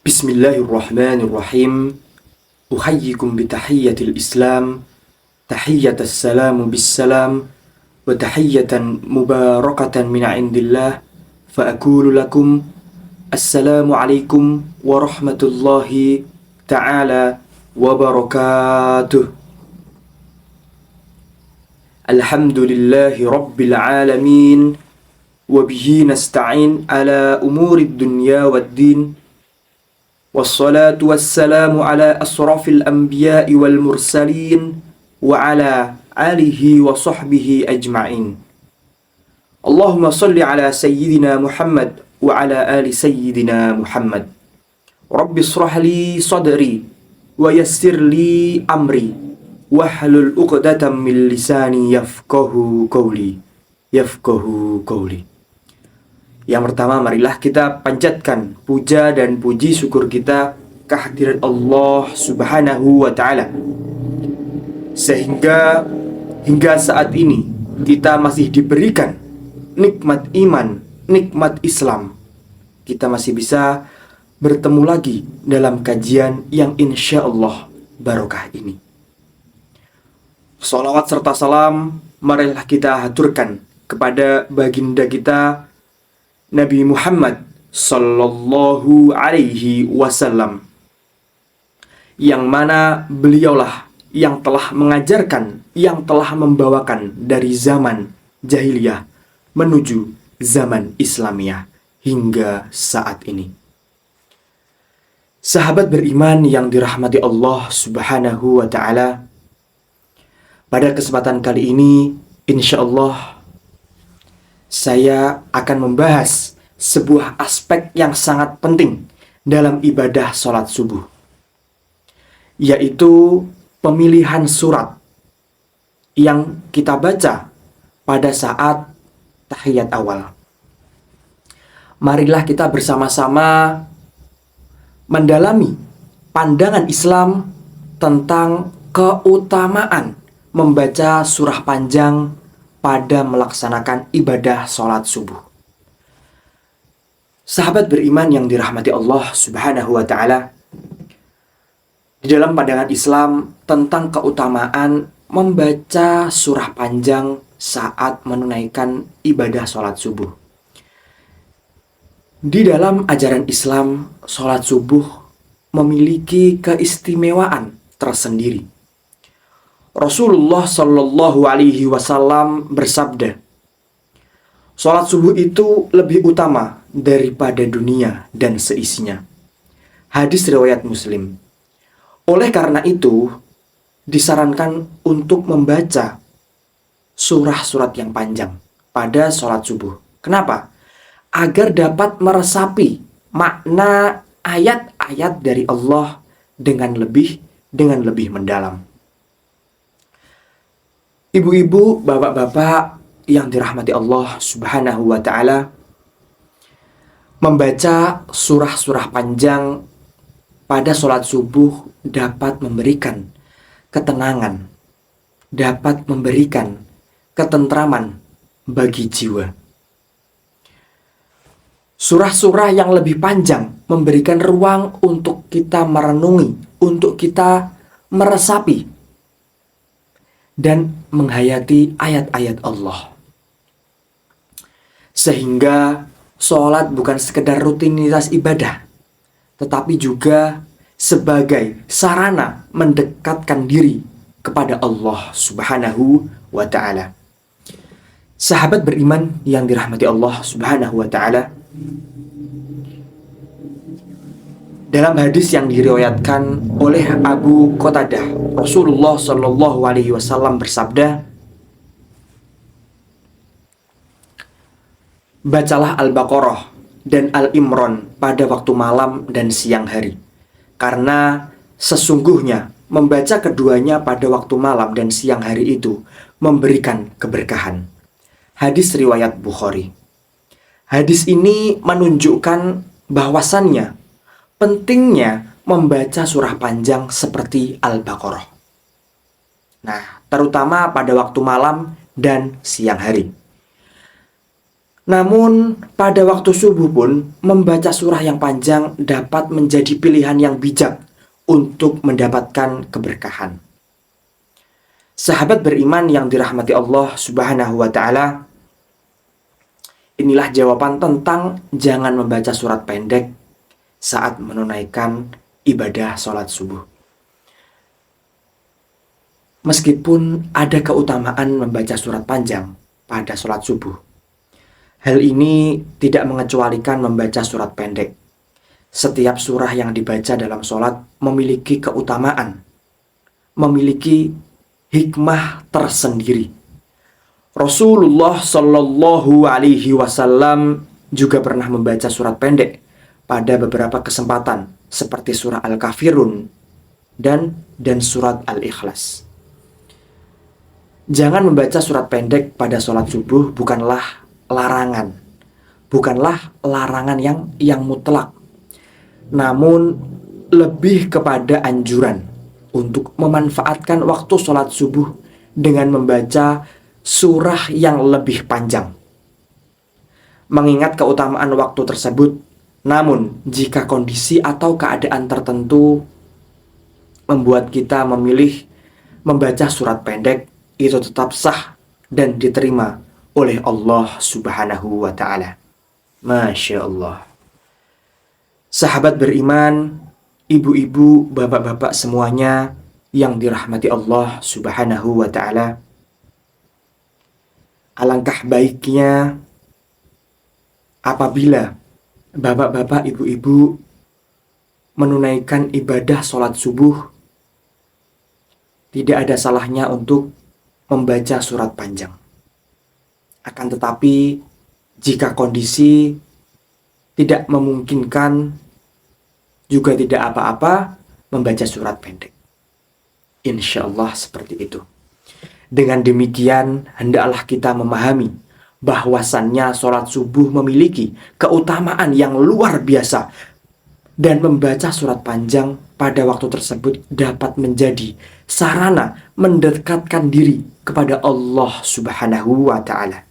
Bismillahirrahmanirrahim. Uhayyikum bitahiyyatil Islam, tahiyyatas salamu bissalam, wa tahiyyatan mubarakatan min indillah. Fa aqulu lakum assalamu alaikum warahmatullahi ta'ala wabarakatuh. Alhamdulillahi rabbil alamin, wa bihi nasta'in ala umurid dunya waddin. Wassalatu wassalamu ala asrafil anbiya'i wal mursalin wa ala alihi wa sahbihi ajma'in. Allahumma salli ala sayyidina Muhammad wa ala ali sayyidina Muhammad. Rabbi israh li sadri wa yassir li amri wahlul 'uqdatam min lisani yafqahu qawli. Yang pertama, marilah kita panjatkan puja dan puji syukur kita kehadirat Allah Subhanahu wa Ta'ala, sehingga hingga saat ini kita masih diberikan nikmat iman, nikmat Islam. Kita masih bisa bertemu lagi dalam kajian yang insya Allah barokah ini. Salawat serta salam marilah kita haturkan kepada baginda kita Nabi Muhammad sallallahu alaihi wasallam, yang mana beliaulah yang telah mengajarkan, yang telah membawakan dari zaman jahiliyah menuju zaman Islamiyah hingga saat ini. Sahabat beriman yang dirahmati Allah Subhanahu wa Ta'ala, pada kesempatan kali ini insya Allah saya akan membahas sebuah aspek yang sangat penting dalam ibadah sholat subuh, yaitu pemilihan surat yang kita baca pada saat tahiyat awal. Marilah kita bersama-sama mendalami pandangan Islam tentang keutamaan membaca surah panjang pada melaksanakan ibadah sholat subuh. Sahabat beriman yang dirahmati Allah Subhanahu wa Ta'ala, di dalam pandangan Islam tentang keutamaan membaca surah panjang saat menunaikan ibadah sholat subuh. Di dalam ajaran Islam, sholat subuh memiliki keistimewaan tersendiri. Rasulullah Shallallahu Alaihi Wasallam bersabda, sholat subuh itu lebih utama daripada dunia dan seisinya. Hadis riwayat Muslim. Oleh karena itu, disarankan untuk membaca surah-surat yang panjang pada sholat subuh. Kenapa? Agar dapat meresapi makna ayat-ayat dari Allah dengan lebih mendalam. Ibu-ibu, bapak-bapak yang dirahmati Allah Subhanahu wa Ta'ala, membaca surah-surah panjang pada sholat subuh dapat memberikan ketenangan, dapat memberikan ketentraman bagi jiwa. Surah-surah yang lebih panjang memberikan ruang untuk kita merenungi, untuk kita meresapi dan menghayati ayat-ayat Allah. Sehingga sholat bukan sekedar rutinitas ibadah, tetapi juga sebagai sarana mendekatkan diri kepada Allah Subhanahu wa Ta'ala. Sahabat beriman yang dirahmati Allah Subhanahu wa Ta'ala, dalam hadis yang diriwayatkan oleh Abu Qatadah, Rasulullah Shallallahu Alaihi Wasallam bersabda, bacalah Al-Baqarah dan Al-Imran pada waktu malam dan siang hari, karena sesungguhnya membaca keduanya pada waktu malam dan siang hari itu memberikan keberkahan. Hadis riwayat Bukhari. Hadis ini menunjukkan bahwasannya pentingnya membaca surah panjang seperti Al-Baqarah. Nah, terutama pada waktu malam dan siang hari. Namun, pada waktu subuh pun, membaca surah yang panjang dapat menjadi pilihan yang bijak untuk mendapatkan keberkahan. Sahabat beriman yang dirahmati Allah Subhanahu wa Ta'ala, inilah jawaban tentang jangan membaca surat pendek saat menunaikan ibadah sholat subuh. Meskipun ada keutamaan membaca surat panjang pada sholat subuh, hal ini tidak mengecualikan membaca surat pendek. Setiap surah yang dibaca dalam sholat memiliki keutamaan, memiliki hikmah tersendiri. Rasulullah Shallallahu Alaihi Wasallam juga pernah membaca surat pendek pada beberapa kesempatan, seperti surah Al-Kafirun dan surat Al-Ikhlas. Jangan membaca surat pendek pada sholat subuh bukanlah larangan. Bukanlah larangan yang mutlak. Namun lebih kepada anjuran untuk memanfaatkan waktu sholat subuh dengan membaca surah yang lebih panjang. Mengingat keutamaan waktu tersebut, namun jika kondisi atau keadaan tertentu membuat kita memilih membaca surat pendek, itu tetap sah dan diterima oleh Allah Subhanahu wa Ta'ala. Masya Allah. Sahabat beriman, ibu-ibu, bapak-bapak semuanya yang dirahmati Allah Subhanahu wa Ta'ala, alangkah baiknya apabila bapak-bapak, ibu-ibu menunaikan ibadah sholat subuh, tidak ada salahnya untuk membaca surat panjang. Akan tetapi, jika kondisi tidak memungkinkan, juga tidak apa-apa membaca surat pendek. Insya Allah seperti itu. Dengan demikian, hendaklah kita memahami bahwasannya sholat subuh memiliki keutamaan yang luar biasa, dan membaca surat panjang pada waktu tersebut dapat menjadi sarana mendekatkan diri kepada Allah Subhanahu wa Ta'ala.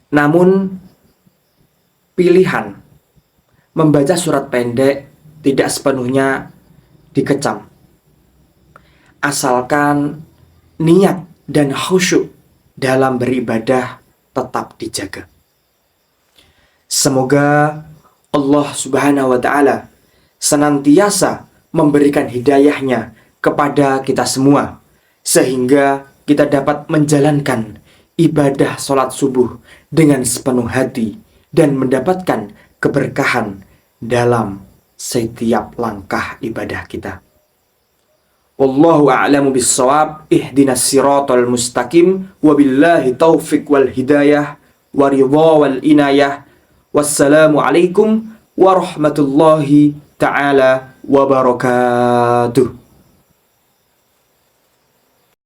Namun, pilihan membaca surat pendek tidak sepenuhnya dikecam, asalkan niat dan khusyuk dalam beribadah tetap dijaga. Semoga Allah Subhanahu wa Ta'ala senantiasa memberikan hidayahnya kepada kita semua, sehingga kita dapat menjalankan ibadah sholat subuh dengan sepenuh hati dan mendapatkan keberkahan dalam setiap langkah ibadah kita. Wallahu a'lamu bis-shawab. Ihdinas siratal mustaqim. Wabillahi taufiq wal hidayah wa ridha wal inayah. Wassalamualaikum warahmatullahi ta'ala wabarakatuh.